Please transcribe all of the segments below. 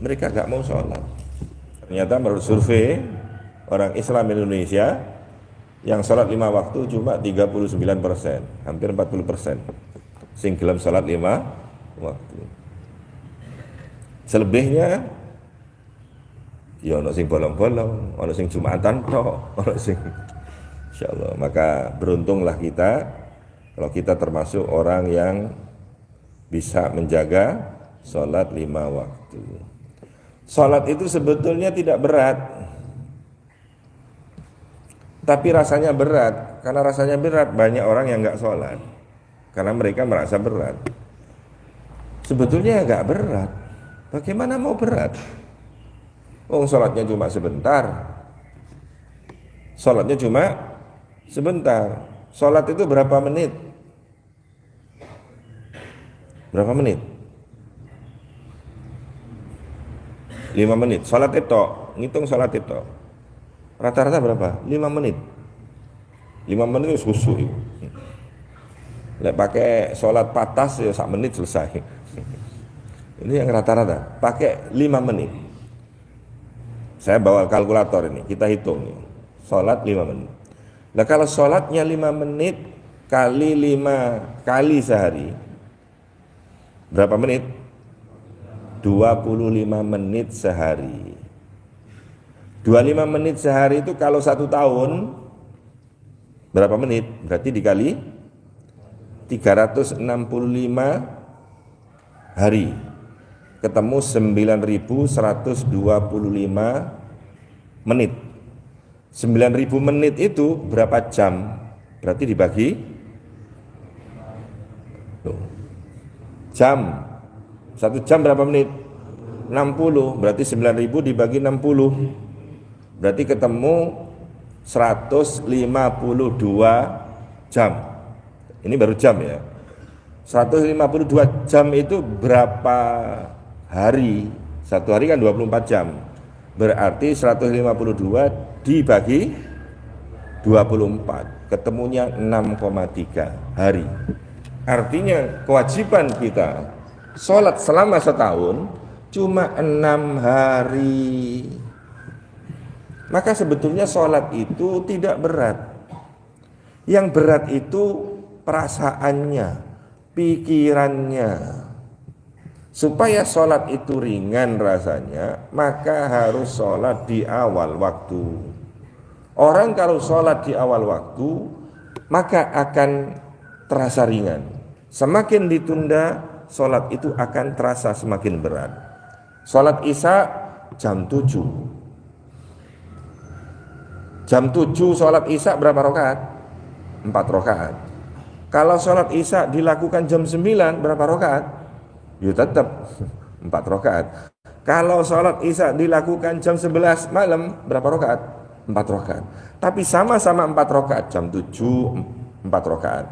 mereka gak mau sholat. Ternyata menurut survei orang Islam Indonesia yang sholat 5 waktu cuma 39%, hampir 40%. Sing gelem sholat 5 waktu. Selebihnya ya ono sing bolong-bolong, ono sing Jumatan tok, ono sing insyaallah. Maka beruntunglah kita kalau kita termasuk orang yang bisa menjaga sholat 5 waktu. Sholat itu sebetulnya tidak berat, tapi rasanya berat. Karena rasanya berat, banyak orang yang nggak sholat karena mereka merasa berat. Sebetulnya nggak berat. Bagaimana mau berat? Oh, sholatnya cuma sebentar. Sholatnya cuma sebentar. Sholat itu berapa menit? Berapa menit? 5 menit. Sholat itu, ngitung sholat itu. Rata-rata berapa? 5 menit. 5 menit itu khusyuk. Lek pakai sholat patas ya 1 menit selesai. Ini yang rata-rata. Pakai 5 menit. Saya bawa kalkulator ini, kita hitung. Sholat 5 menit. Nah kalau sholatnya 5 menit kali 5 kali sehari, berapa menit? 25 menit sehari. 25 menit sehari itu kalau 1 tahun berapa menit? Berarti dikali 365 hari. Ketemu 9.125 menit. 9.000 menit itu berapa jam? Berarti dibagi jam. 1 jam berapa menit? 60. Berarti 9.000 dibagi 60. Berarti ketemu 152 jam. Ini baru jam ya. 152 jam itu berapa hari? 1 hari kan 24 jam. Berarti 152 dibagi 24. Ketemunya 6,3 hari. Artinya kewajiban kita sholat selama setahun cuma 6 hari. Maka sebetulnya sholat itu tidak berat. Yang berat itu perasaannya, pikirannya. Supaya sholat itu ringan rasanya, maka harus sholat di awal waktu. Orang kalau sholat di awal waktu, maka akan terasa ringan. Semakin ditunda, sholat itu akan terasa semakin berat. Sholat Isya jam 7. Jam 7 sholat Isya berapa rakaat? 4 rakaat. Kalau sholat Isya dilakukan jam 9 berapa rakaat? Ya tetap 4 rakaat. Kalau sholat Isya dilakukan jam 11 malam berapa rakaat? 4 rakaat. Tapi sama-sama 4 rakaat. Jam 7 4 rakaat.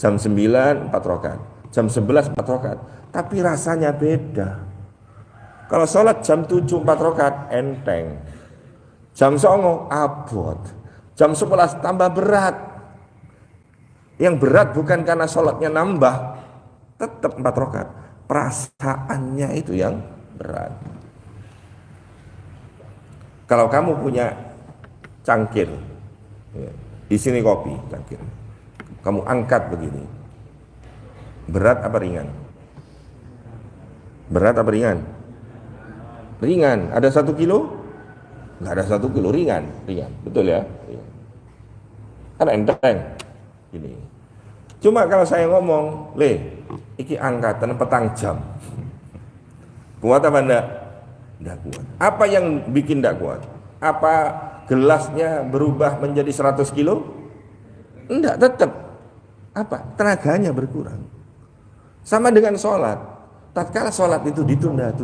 Jam 9 4 rakaat. Jam 11 4 rakaat. Tapi rasanya beda. Kalau sholat jam 7 4 rakaat enteng. Jam 9 abot. Jam 11 tambah berat. Yang berat bukan karena sholatnya nambah, tetap 4 rakaat. Perasaannya itu yang berat. Kalau kamu punya cangkir, di sini kopi cangkir, kamu angkat begini, berat apa ringan? Berat apa ringan? Ringan. Ada 1 kilo? Nggak ada 1 kilo, ringan, betul ya? Kan enteng. Ini. Cuma kalau saya ngomong, iki angkatan petang jam. Kuat apa enggak? Enggak kuat. Apa yang bikin enggak kuat? Apa gelasnya berubah menjadi 100 kilo? Enggak, tetap. Apa? Tenaganya berkurang. Sama dengan sholat. Tatkala sholat itu ditunda,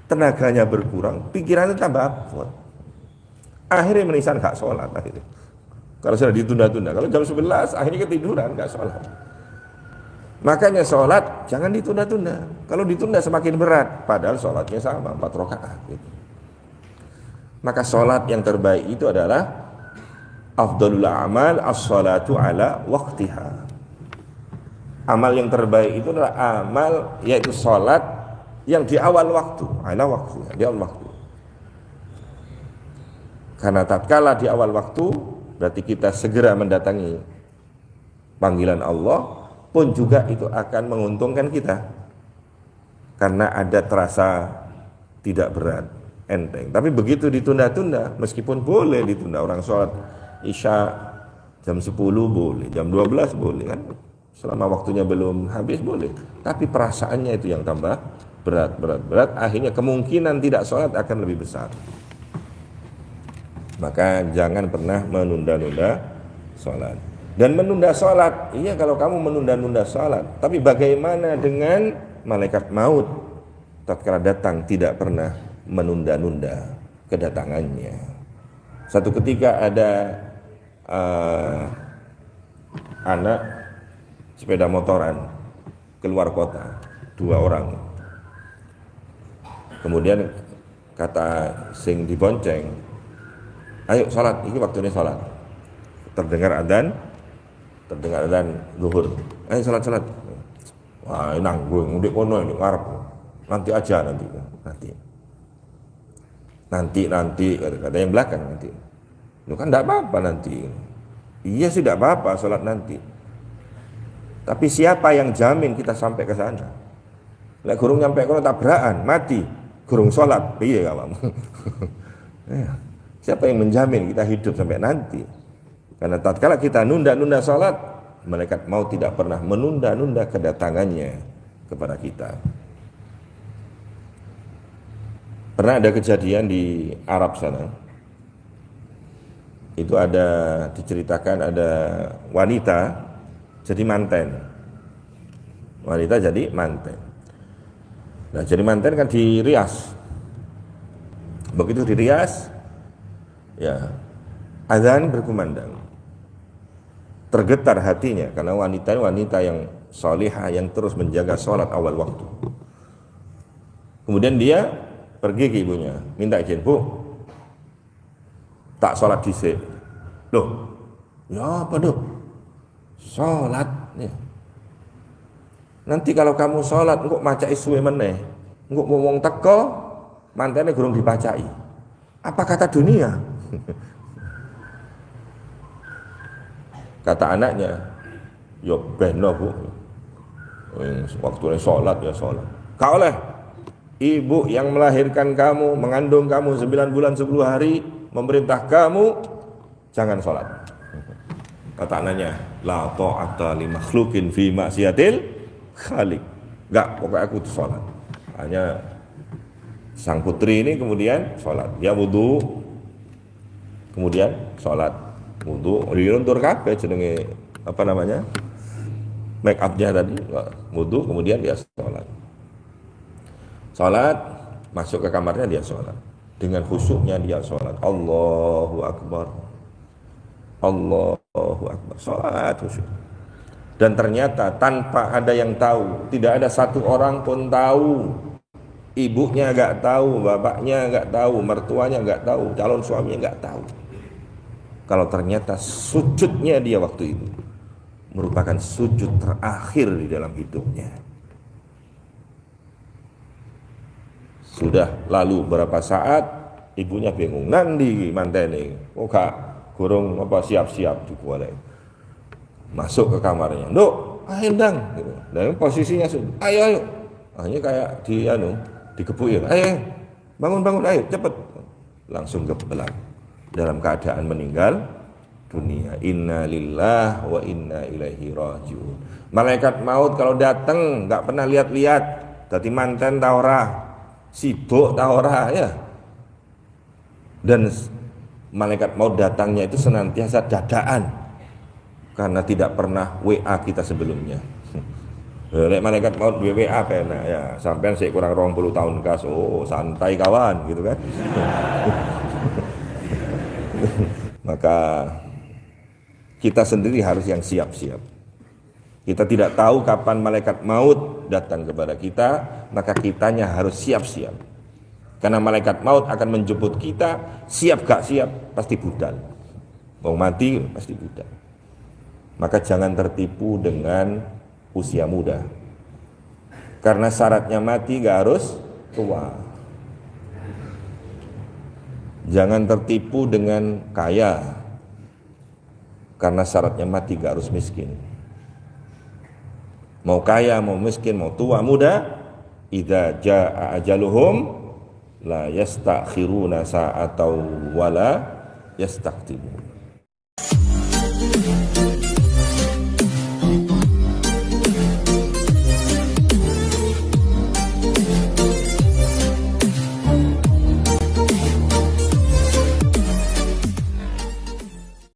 tenaganya berkurang, pikirannya tambah abot. Akhirnya menisan gak sholat akhirnya. Kalau sudah ditunda-tunda, kalau jam 11 akhirnya ketiduran, gak sholat. Makanya sholat jangan ditunda-tunda. Kalau ditunda semakin berat, padahal sholatnya sama 4 rakaat. Gitu. Maka sholat yang terbaik itu adalah afdalul amal as-salatu ala waqtiha. Amal yang terbaik itu adalah amal yaitu sholat yang di awal waktu, di awal waktu. Karena tatkala di awal waktu, berarti kita segera mendatangi panggilan Allah, pun juga itu akan menguntungkan kita. Karena ada terasa tidak berat, enteng. Tapi begitu ditunda-tunda, meskipun boleh ditunda, orang sholat Isya jam 10 boleh, jam 12 boleh kan, selama waktunya belum habis boleh. Tapi perasaannya itu yang tambah berat, akhirnya kemungkinan tidak sholat akan lebih besar. Maka jangan pernah menunda-nunda sholat. Dan menunda sholat, iya kalau kamu menunda-nunda sholat, tapi bagaimana dengan malaikat maut tatkala datang tidak pernah menunda-nunda kedatangannya. Satu ketika ada anak sepeda motoran keluar kota, 2 orang. Kemudian kata sing dibonceng, ayo sholat, ini waktunya sholat. Terdengar adzan zuhur, ayo sholat. Wah, nanggung, udah kono ini ngarep, nanti aja nanti kata yang belakang nanti. Lu kan tidak apa-apa nanti. Iya sih tidak apa-apa sholat nanti. Tapi siapa yang jamin kita sampai ke sana? Lek gurung nyampe kono tabrakan, mati. Gurung sholat, piye kamu? Siapa yang menjamin kita hidup sampai nanti? Karena tatkala kita nunda-nunda sholat, malaikat maut tidak pernah menunda-nunda kedatangannya kepada kita. Pernah ada kejadian di Arab sana. Itu diceritakan ada wanita jadi manten. Nah, jadi manten kan di Rias. Begitu di Rias, ya azan berkumandang. Tergetar hatinya karena wanita yang salihah yang terus menjaga sholat awal waktu. Kemudian dia pergi ke ibunya, minta izin, Bu, tak sholat dhisik. Loh, ya apa dok? Sholat ya. Nanti kalau kamu sholat, engkau macai suwe meneh, engkau ngomong teko, mantene gurung dipacai. Apa kata dunia? Kata anaknya, yo beno Bu, waktunya sholat ya sholat. Kau oleh ibu yang melahirkan kamu, mengandung kamu 9 bulan 10 hari, memerintah kamu jangan sholat. Kata anaknya, la ta'ata li makhlukin fi maksiatil khaliq. Enggak, pokoknya aku tuh sholat. Hanya sang putri ini kemudian sholat. Dia wudu, kemudian sholat. Wudu, diruntur kabeh jenenge apa namanya? Make up-nya tadi, wudu, kemudian dia sholat. Sholat, masuk ke kamarnya dia sholat. Dengan khusyuknya dia sholat. Allahu Akbar. Sholat khusyuk. Dan ternyata tanpa ada yang tahu, tidak ada satu orang pun tahu. Ibunya enggak tahu, bapaknya enggak tahu, mertuanya enggak tahu, calon suaminya enggak tahu. Kalau ternyata sujudnya dia waktu itu merupakan sujud terakhir di dalam hidupnya. Sudah lalu berapa saat, ibunya bingung, nandi mantene, kak gurung apa siap-siap dibualek. Masuk ke kamarnya, Nduk, ayo ndang, gitu. Dan posisinya ayo. Hanya kayak dikepukin, ayo, bangun, ayo, cepet. Langsung kebelang, dalam keadaan meninggal dunia. Inna lillahi wa inna ilaihi rajiun. Malaikat maut kalau datang nggak pernah lihat-lihat, dadi manten ta ora, sibuk ta ora ya. Dan malaikat maut datangnya itu senantiasa dadaan, karena tidak pernah WA kita sebelumnya. Lek malaikat maut WA pena ya, sampean sik kurang 20 tahun kas, oh santai kawan gitu kan. Maka kita sendiri harus yang siap-siap. Kita tidak tahu kapan malaikat maut datang kepada kita, maka kitanya harus siap-siap. Karena malaikat maut akan menjemput kita, siap gak siap pasti budal. Mau mati pasti budal. Maka jangan tertipu dengan usia muda. Karena syaratnya mati gak harus tua. Jangan tertipu dengan kaya, karena syaratnya mati gak harus miskin. Mau kaya, mau miskin, mau tua, muda, idza jaa ajaluhum la yastakhiruna sa'atan wala yastaqdimun.